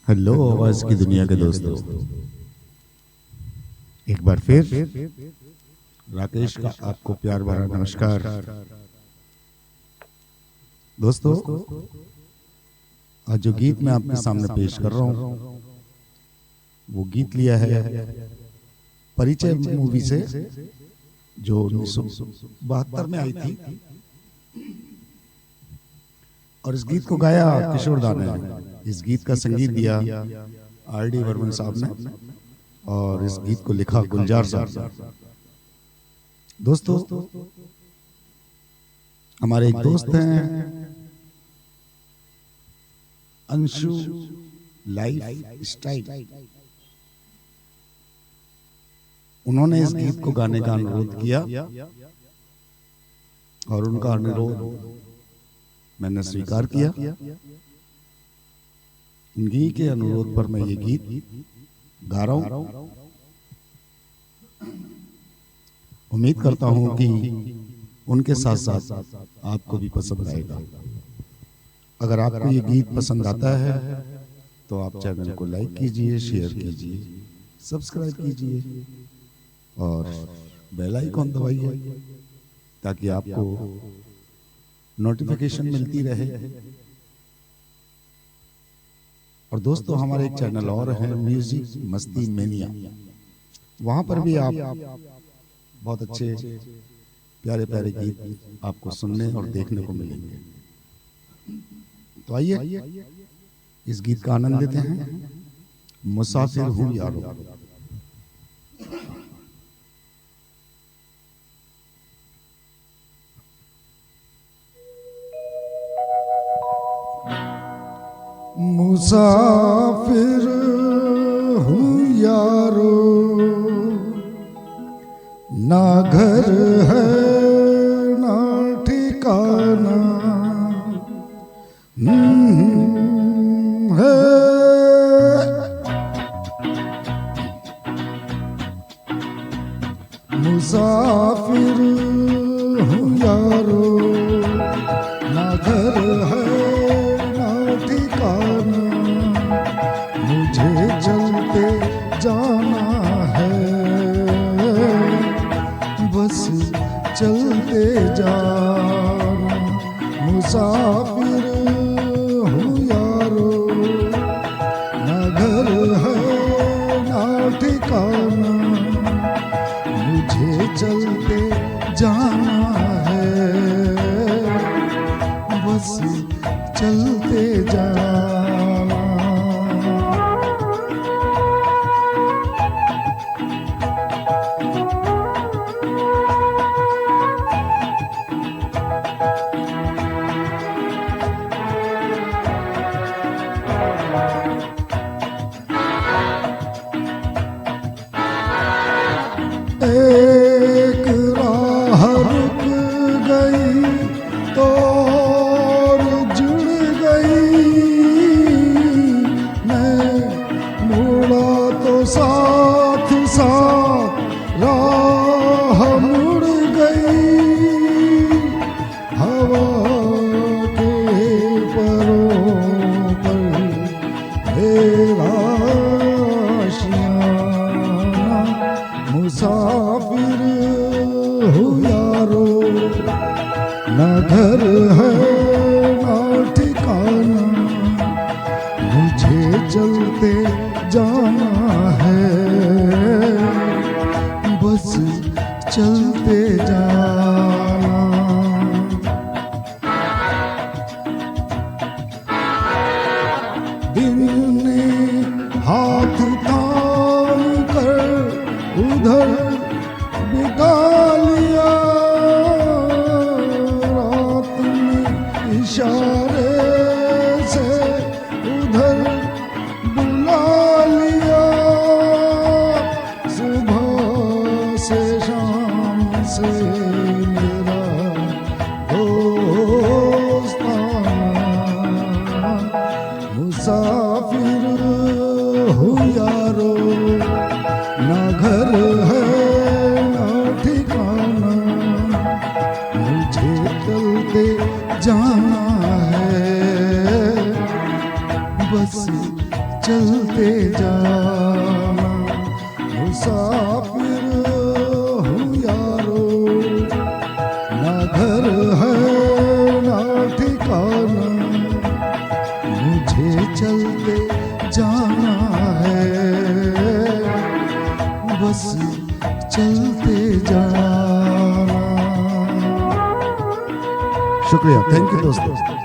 Hello आवाज की दुनिया के दोस्तों, एक बार फिर राकेश का आपको प्यार भरा नमस्कार। दोस्तों, आज जो गीत मैं आपके सामने पेश कर रहा हूँ वो गीत लिया है परिचय मूवी से, जो 1972 में आई थी। और इस गीत को गाया किशोर दा ने। इस गीत का संगीत दिया आर.डी. बर्मन साहब ने और इस गीत को लिखा गुलजार साहब ने। दोस्तों, हमारे एक दोस्त हैं अंशु लाइफ स्टाइल, उन्होंने इस गीत को गाने का अनुरोध किया और उनका अनुरोध मैंने स्वीकार किया। उनकी के अनुरोध पर मैं ये गीत गा रहा हूं। उम्मीद करता हूं कि उनके साथ साथ आपको भी पसंद आएगा। अगर आपको ये गीत पसंद आता है तो आप चैनल को लाइक कीजिए, शेयर कीजिए, सब्सक्राइब कीजिए और बेल आइकॉन दबाइए ताकि आपको नोटिफिकेशन मिलती रहे। और दोस्तों, हमारे एक चैनल और है म्यूजिक मस्ती मेनिया, वहां पर भी आप बहुत अच्छे प्यारे प्यारे गीत आपको सुनने और देखने को मिलेंगे। तो आइए इस गीत का आनंद लेते हैं। मुसाफिर हूं यारो। मुसाफिर हूँ यारो, ना घर है ना ठिकाना है। मुसाफिर हूँ यारो, ना घर है मुझे चलते जाना है, बस चलते जाना। मुसाफिर हूँ यारो, ना घर है ना ठिकाना, मुझे चलते जाना है, बस चलते जाना। एक राह रुक गई तो जुड़ गई, मैं मुड़ा तो साथ साथ राह मुड़ गई। हवा के परों पर मेरा आशियाना। मुसाफिर हूँ यारो, ना घर है ना ठिकाना, मुझे चलते जाना है, बस चलते जाना। दिन ने हाथ थाम कर उधर बिठा लिया, रात में इशारे से उधर बुला लिया। सुबह से शाम से मेरा दोस्ताना। मुसाफिर हूँ यारो, ना घर है ना ठिकाना, मुझे चलते जाना है, बस चलते जाना। मुसाफिर हूँ यारो, ना घर है ना ठिकाना, मुझे चलते जाना है, बस चलते जाना। शुक्रिया, थैंक यू दोस्तों।